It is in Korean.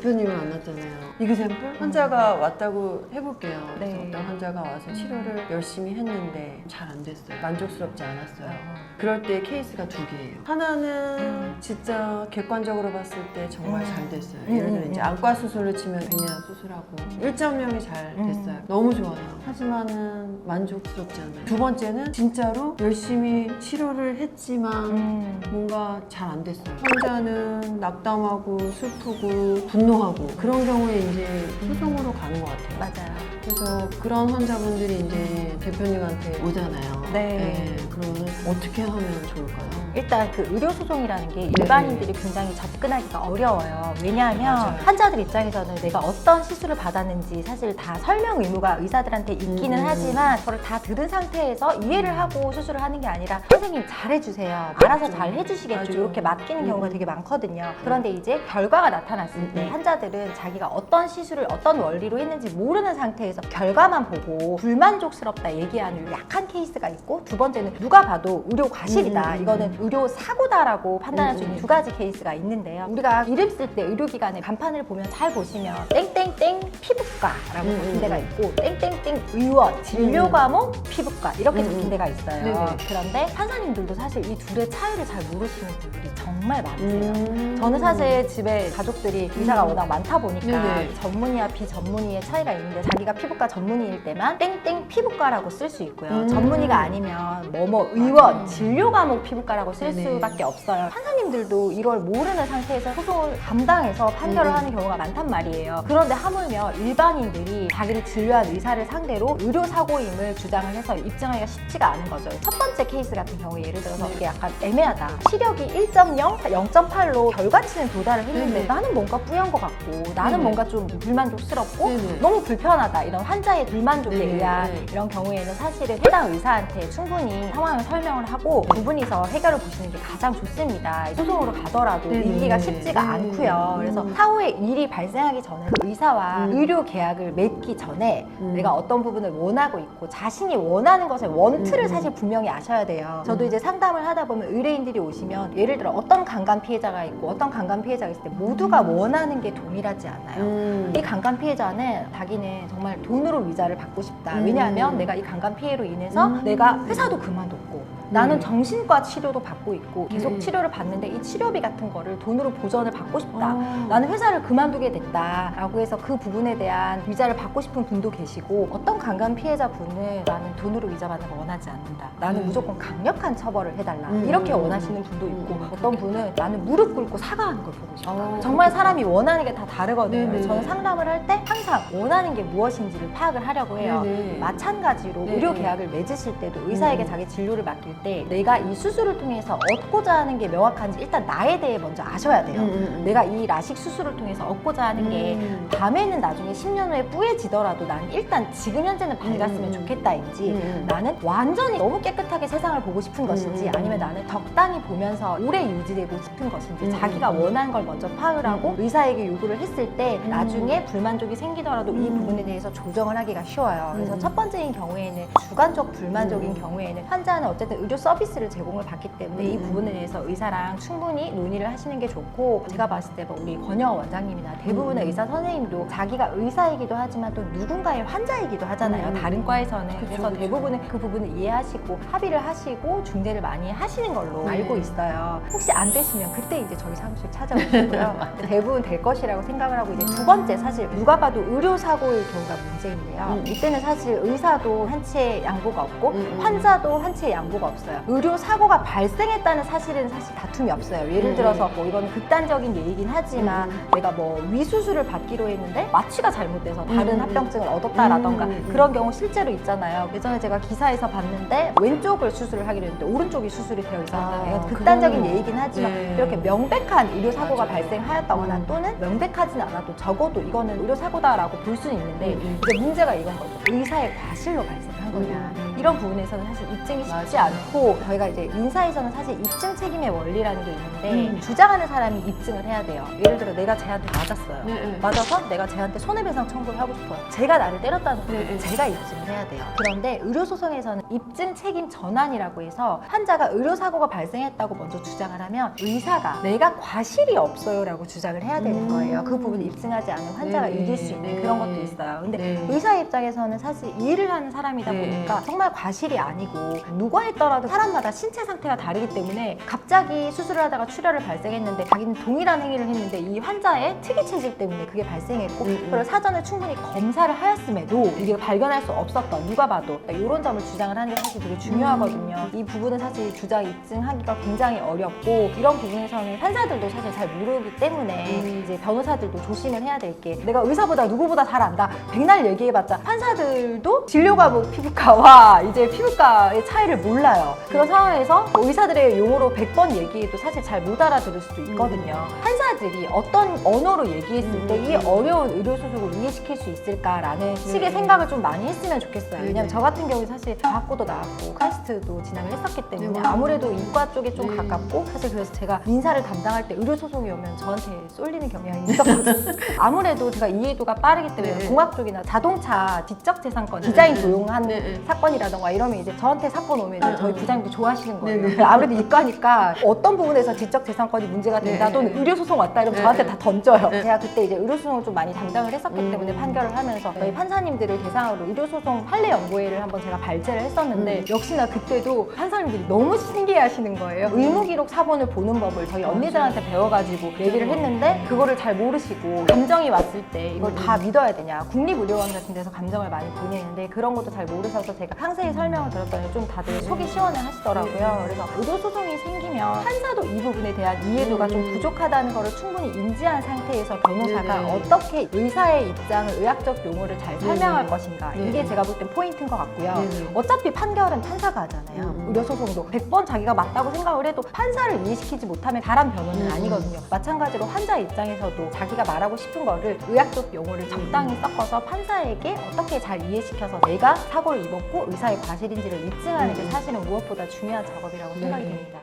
대표님을 만났잖아요. 이그샘플? 환자가 왔다고 해볼게요. 그래서 네. 어떤 환자가 와서 치료를 열심히 했는데 잘 안 됐어요. 만족스럽지 않았어요. 그럴 때 케이스가 두 개예요. 하나는 진짜 객관적으로 봤을 때 정말 잘 됐어요. 예를 들어 이제 안과 수술을 치면 베니아 수술하고 1.0이 잘 됐어요. 너무 좋아요. 하지만은 만족스럽지 않아요. 두 번째는 진짜로 열심히 치료를 했지만 뭔가 잘 안 됐어요. 환자는 낙담하고 슬프고 분노하고 그런 경우에 이제 소송으로 가는 것 같아요. 맞아요. 그래서 그런 환자분들이 이제 대표님한테 오잖아요. 네. 그러면 어떻게 하면 좋을까요? 일단 그 의료소송이라는 게 일반인들이 굉장히 접근하기가 어려워요. 왜냐하면 맞아요. 환자들 입장에서는 내가 어떤 시술을 받았는지 사실 다 설명 의무가 의사들한테 있기는 하지만 그걸 다 들은 상태에서 이해를 하고 수술을 하는 게 아니라 선생님 잘해주세요. 알아서 잘 해주시겠죠. 맞아요. 이렇게 맡기는 경우가 되게 많거든요. 그런데 이제 결과가 나타났을 때 환자들은 자기가 어떤 시술을 어떤 원리로 했는지 모르는 상태에서 결과만 보고 불만족스럽다 얘기하는 약한 케이스가 있고, 두 번째는 누가 봐도 의료 과실이다. 이거는 의료 사고다라고 판단할 수 있는 두 가지 케이스가 있는데요. 우리가 이름 쓸 때 의료기관의 간판을 보면 잘 보시면 땡땡땡 피부과라고 적힌 데가 있고 땡땡땡 의원 진료과목 피부과 이렇게 적힌 데가 있어요. 네네. 그런데 판사님들도 사실 이 둘의 차이를 잘 모르시는 분들이 정말 많으세요. 저는 사실 집에 가족들이 의사가 워낙 많다 보니까 네네. 전문의와 비전문의의 차이가 있는데, 자기가 피부과 전문의일 때만 땡땡 피부과라고 쓸 수 있고요. 전문의가 아니면 뭐뭐 의원 진료 과목 피부과라고 쓸 네네. 수밖에 없어요. 판사님들도 이걸 모르는 상태에서 소송을 감당해서 판결을 하는 경우가 많단 말이에요. 그런데 하물며 일반인들이 자기를 진료한 의사를 상대로 의료사고임을 주장을 해서 입증하기가 쉽지가 않은 거죠. 첫 번째 케이스 같은 경우에 예를 들어서 이게 약간 애매하다. 시력이 1.0, 0.8로 결과치는 도달을 했는데 네네. 나는 뭔가 뿌연 것 같고 나는 네네. 뭔가 좀 불만족스럽고 네네. 너무 불편하다. 이런 환자의 불만족에 네네. 의한 네. 이런 경우에는 사실은 해당 의사한테 충분히 상황을 설명을 하고 두 분이서 해결을 보시는 게 가장 좋습니다. 소송으로 가더라도 네네. 이기가 쉽지가 네. 않고요. 그래서 사후에 일이 발생하기 전에 그 의사와 의료 계약을 맺기 전에 내가 어떤 부분을 원하고 있고 자신이 원하는 것의 원틀을 사실 분명히 아셔야 돼요. 저도 이제 상담을 하다 보면 의뢰인들이 오시면 예를 들어 어떤 강간 피해자가 있고 어떤 강간 피해자가 있을 때 모두가 원하는 게 동일하지 않아요. 이 강간 피해자는 자기는 정말 돈으로 위자를 받고 싶다. 왜냐하면 내가 이 강간 피해로 인해서 내가 회사도 그만뒀고 나는 정신과 치료도 받고 있고 계속 치료를 받는데 이 치료비 같은 거를 돈으로 보전을 받고 싶다. 나는 회사를 그만두게 됐다라고 해서 그 부분에 대한 위자를 받고 싶은 분도 계시고, 어떤 강간 피해자 분은 나는 돈으로 위자 받는 거 원하지 않는다. 나는 무조건 강력한 처벌을 해달라. 이렇게 원하시는 분도 있고, 어떤 분은 나는 무릎 꿇고 사과하는 걸 보고 싶다. 정말 사람이 원하는 게 다 다르거든요. 네네. 저는 상담을 할 때 항상 원하는 게 무엇인지를 파악을 하려고 해요. 네네. 마찬가지로 네네. 의료 계약을 맺으실 때도 의사에게 자기 진료를 맡길 때 내가 이 수술을 통해서 얻고자 하는 게 명확한지 일단 나에 대해 먼저 아셔야 돼요. 내가 이 라식 수술을 통해서 얻고자 하는 게 밤에는 나중에 10년 후에 뿌얘지더라도 나는 일단 지금 현재는 밝았으면 좋겠다인지, 나는 완전히 너무 깨끗하게 세상을 보고 싶은 것인지, 아니면 나는 적당히 보면서 오래 유지되고 싶은 것인지 자기가 원하는 걸 먼저 파악을 하고 의사에게 요구를 했을 때 나중에 불만족이 생기더라도 이 부분에 대해서 조정을 하기가 쉬워요. 그래서 첫 번째인 경우에는 주관적 불만족인 경우에는 환자는 어쨌든 의료 서비스를 제공을 받기 때문에 이 부분에 대해서 의사랑 충분히 논의를 하시는 게 좋고, 제가 봤을 때 뭐 우리 권영호 원장님이나 대부분의 의사 선생님도 자기가 의사이기도 하지만 또 누군가의 환자이기도 하잖아요. 다른 과에서는. 그래서 그쵸. 대부분은 그 부분을 이해하시고 합의를 하시고 중재를 많이 하시는 걸로 알고 있어요. 혹시 안 되시면 그때 이제 저희 사무실 찾아오시고요. 대부분 될 것이라고 생각을 하고, 이제 두 번째, 사실 누가 봐도 의료사고의 경우가 문제인데요. 이때는 사실 의사도 한 채의 양보가 없고 환자도 한 채의 양보가 없어요. 의료사고가 발생했다는 사실은 사실 다툼이 없어요. 예를 들어서 뭐 이건 극단적인 얘기긴 하지만 내가 뭐 위수술을 받기로 했는데 마취가 잘못돼서 다른 합병증을 얻었다라던가 그런 경우 실제로 있잖아요. 예전에 제가 기사에서 봤는데 왼쪽을 수술을 하기로 했는데 오른쪽이 수술이 되어 있었는데, 이건 극단적인 그거는 얘기긴 하지만 네. 이렇게 명백한 의료사고가 맞아요. 발생하였다거나 또는 명백하진 않아도 적어도 이거는 의료사고다라고 볼 수는 있는데 이제 문제가 이건 거죠. 의사의 과실로 발생한 거냐. 이 이런 부분에서는 사실 입증이 쉽지 않고 저희가 이제 인사에서는 사실 입증 책임의 원리라는 게 있는데 주장하는 사람이 입증을 해야 돼요. 예를 들어 내가 쟤한테 맞았어요. 네. 맞아서 내가 쟤한테 손해배상 청구를 하고 싶어요. 제가 나를 때렸다는 거예요. 네. 제가 입증을 해야 돼요. 그런데 의료소송에서는 입증 책임 전환이라고 해서 환자가 의료사고가 발생했다고 먼저 주장을 하면 의사가 내가 과실이 없어요 라고 주장을 해야 되는 거예요. 그 부분을 입증하지 않은 환자가 네. 이길 수 있는 네. 그런 것도 있어요. 근데 네. 의사의 입장에서는 사실 일을 하는 사람이다 네. 보니까 정말 과실이 아니고 누가 했더라도 사람마다 신체 상태가 다르기 때문에 갑자기 수술을 하다가 출혈을 발생했는데 자기는 동일한 행위를 했는데 이 환자의 특이 체질 때문에 그게 발생했고 그걸 사전에 충분히 검사를 하였음에도 이게 발견할 수 없었던 누가 봐도 이런 점을 주장을 하는 게 사실 되게 중요하거든요. 이 부분은 사실 주장 입증하기가 굉장히 어렵고 이런 부분에서는 환자들도 사실 잘 모르기 때문에 이제 변호사들도 조심을 해야 될 게 내가 의사보다 누구보다 잘 안다 백날 얘기해봤자 환자들도 진료 과목 피부과와 이제 피부과의 차이를 몰라요. 그런 상황에서 뭐 의사들의 용어로 100번 얘기해도 사실 잘 못 알아들을 수도 있거든요. 환자들이 어떤 언어로 얘기했을 때 이 어려운 의료소송을 이해시킬 수 있을까라는 식의 생각을 좀 많이 했으면 좋겠어요. 왜냐면 저 같은 경우에 사실 과학고도 나왔고 카이스트도 진학을 했었기 때문에 아무래도 이과 쪽에 좀 가깝고 사실 그래서 제가 민사를 담당할 때 의료소송이 오면 저한테 쏠리는 경향이 있었거든요. 아무래도 제가 이해도가 빠르기 때문에 공학 쪽이나 자동차 지적재산권 디자인 도용한 사건이라던가 이러면 이제 저한테 사건 오면 이제 저희 부장님도 좋아하시는 거예요. 아무래도 이과니까 어떤 부분에서 지적재산권이 문제가 된다 또는 의료소송 왔다 이러면 저한테 다 던져요. 제가 그때 이제 의료소송을 좀 많이 담당을 했었기 때문에 판결을 하면서 저희 판사님들을 대상으로 의료소송 판례 연구회를 한번 제가 발제를 했었는데 역시나 그때도 판사님들이 너무 신기해하시는 거예요. 의무기록 사본을 보는 법을 저희 언니들한테 배워가지고 얘기를 했는데 그거를 잘 모르시고 감정이 왔을 때 이걸 다 믿어야 되냐 국립의료원 같은 데서 감정을 많이 보내는데 그런 것도 잘 모르셔서 제가 상세히 설명을 드렸더니 좀 다들 속이 시원해 하시더라고요. 그래서 의료소송이 생기면 판사도 이 부분에 대한 이해도가 좀 부족하다는 거를 충분히 인지한 상태에서 변호사가 어떻게 의사의 입장을 의학적 용어를 잘 설명할 것인가 이게 제가 볼 땐 포인트인 것 같고요. 어차피 판결은 판사가 하잖아요. 의료소송도 100번 자기가 맞다고 생각을 해도 판사를 이해시키지 못하면 잘한 변호는 아니거든요. 마찬가지로 환자 입장에서도 자기가 말하고 싶은 거를 의학적 용어를 적당히 섞어서 판사에게 어떻게 잘 이해시켜서 내가 사고를 입었고 의사의 과실인지를 입증하는 게 사실은 무엇보다 중요한 작업이라고 생각이 듭니다.